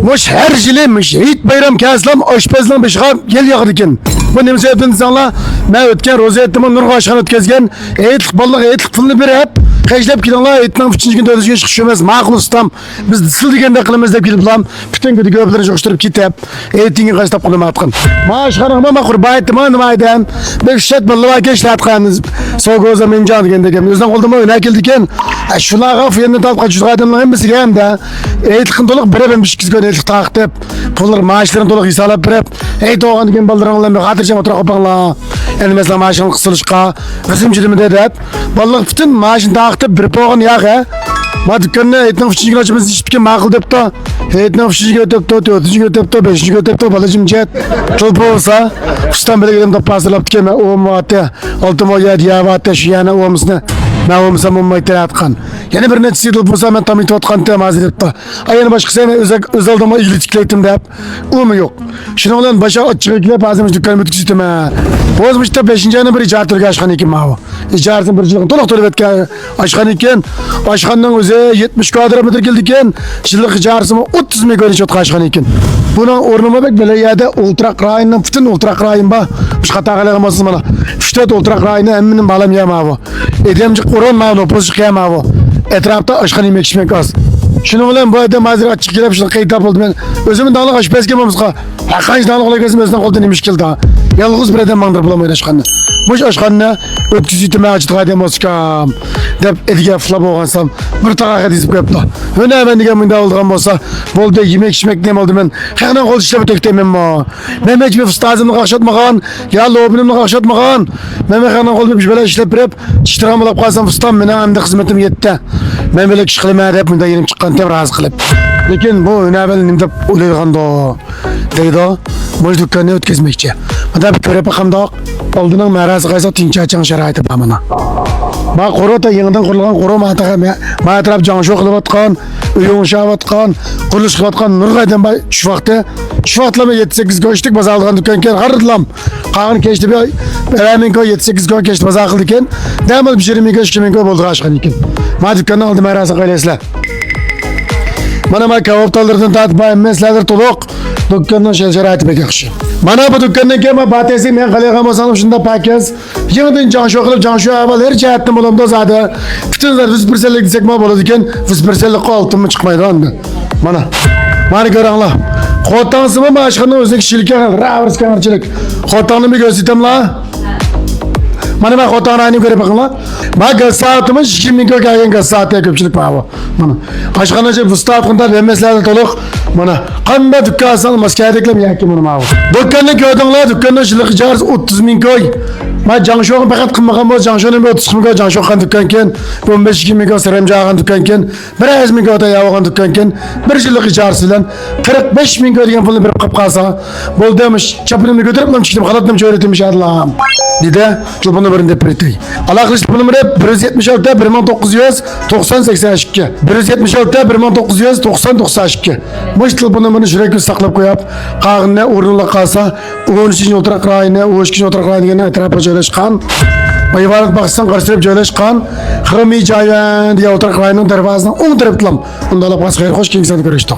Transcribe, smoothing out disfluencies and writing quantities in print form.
Moş her jilimiş, hit bayram keslam, aşpazlan beşiğe gel yağdı iken. Bu ne sebepten insanlar, ben ötken rozetimi Nurga aşkına ötkezgen, etlik ballık, etlik pulunu bir hep, Kajlap gidanlar etnam 3-cü gün dördüncü gün çıkışımız, mağul ustam, biz disıl degende qilimiz deb kelib bilam, bütün gün göplerini joqishtirib ketib, etingi qastab qilib atqan. Maaş qanaqma ma qurbaytım, nima aytam, bir shat bilib keşlatqanız, so'goza menjon deganda ekan. O'zidan qo'ldan o'yna keldi ekan. Shularga fiyatni topib qochib adamlar hammasiga hamda etliqni to'liq birab bishkizgan etliq taqib, pullar maaşlarini to'liq hisoblab berib, ey to'g'an degan ballaranglarni xotirjam o'tirib qopanglar. Endi mesela maaşını qısilishqa, qizimchilimda deb, ballar bütün maaşını taqib bir po'g'in yağı. Ma dükkanni etning 3-cü gün açımız ishibga ma'qul debdi. Etning 3-cü gün o'tibdi, 4-cü gün o'tibdi, 5-cü gün o'tibdi, balajim jet. Til bo'lsa, qishdan beri kelim deb pasirlab kelma, o muatta, oltimoya diyavata shu yana o'misni. Ben olmasam olmayı atkan. Yani bir neçe yıl bulsa ben tam itotkan tem hazırlıkta. Ayağını başkası hemen özel aldığıma ilgi tıklaytım da hep. O mu yok? Şimdi olan başa açık ekleyip azımış dükkanımı tüküsütüm ha. Bozmuş da 5. ayını bir icartırga aşkan iken mavi. İcartın bir yılın toluk toluk etken aşkan iken. Aşkandan öze 70 kvadratmetre geldi iken. Yıllık icartımı 30 milyon içotka aşkan iken. Buna ornuma bek böyle yerde ultra krayından bütün ultra krayın ba. Bir hata kalamansız bana. Fiştet ultra krayını emminin bağlam yem abi. Edemcik Kur'an mağlu, pozicik yem abi. Etrafta aşkan yemek içmek az. Şunu bilen bu adam hazır açık gelip şunu kayıtap oldu ben. Özümün dağlık aşı bezgememizga. Hakkınç dağlık olay gezim özünden koldan yemiş geldi ha. Yalnız bir adam mandır bulamayın aşkanını. Boş aşkanını ötküzütüme açtık adam olskam. Dep edige flap olgansam bir tağa dizip koyuptu. Öne ben degen mında olduğum olsa bolda yemek içmek nem oldu ben. Haqnan qol işlep töktemem ma. Mehmet bir fıstazımı qaqşatmağan, ya lobinimni qaqşatmağan. Mehmet haqnan qol bir böyle işlep berip, çiştiramlap qalsam fıstam mena hamda xizmetim yetdi. Men böyle iş qilma deb mında yerim chiqqan tem razı qilib. Lekin bu öne ben nimde o'ylayganda deydi. Bu dükkanı ötkazmoqchi. Mana bir ko'rib qamdoq oldidan marazı qaysa tinchachang sharoiti bamana. Bak Qorota yanıdan kurulan Qoro matrap janşo qilib atqan, uyun şavatqan, qurilish qilib atqan Nurgaydan bay şu vaqtlama 7-8 go'shtik baza algan dükkanken qardilam. Qag'in kechdi ben ko 7-8 go'sh kechdi baza qildi ekan. Damal bir 20 go'sh 20 go'sh bo'ldi aşkan ekan. Ma dükkandan oldi marazı qaysizlar. Mana ma kavoptalardan tatib meslardir to'liq. Dükkandan sharoiti bek yaxshi. Mana bu dükkandan kelma batesi men qilgan bo'lsam shunda pakiz. Yanıdan janşo qilib janşo avval her jihatdan bo'lamda zada. Butunlar biz bir sellik desek ma bo'ladi ekan, biz bir sellik oltinmi chiqmaydi endi. Mana. Mani ko'ringlar. Xotansimi mashqani o'zlik kishilikka ravrs kamarchilik. Xotanni bir ko'rsatamlar. Mana ben xotanani ko'rib bakinglar. Bak saatimiz 2 ming ko'rgan saatga ko'pchilik bor. Mana. Aşkanaca fıstat qında vermeslerdi to'liq. Mana qanday dükkan salmas kerakmi yoki buni ma'lum. Dükkanni ko'rdinglar, dükkanni shiliq ijars 30 ming koy. Ma janshoni faqat qilmagan bo'lsa, janshoni 30 ming koy janshon qan dükkanken, 15 ming koy serem jag'an dükkanken, 1 ming koy yavg'an dükkanken, bir shiliq ijars bilan 45 ming koy degan pulni berib qolib qolsa, bo'ldimiş, chapinimni ko'tarib bilan chiqdim, xalatnim jo'ratimish Allohim. Dedi, bunu birinde pretey. Allah kılıç bunu rep 176 1992 176 1992 Müştel bunu sürekli saklap koyup qağınne ornula qalsa 13. oturak rayına 13. oturak rayına etrafa joylashgan Bayvarat baksan qarşılab joylashgan Xrimi Jayan diye oturak rayının darvazasına 10 taraflam. Unda Allah xayr xoş kengsen görüşdük.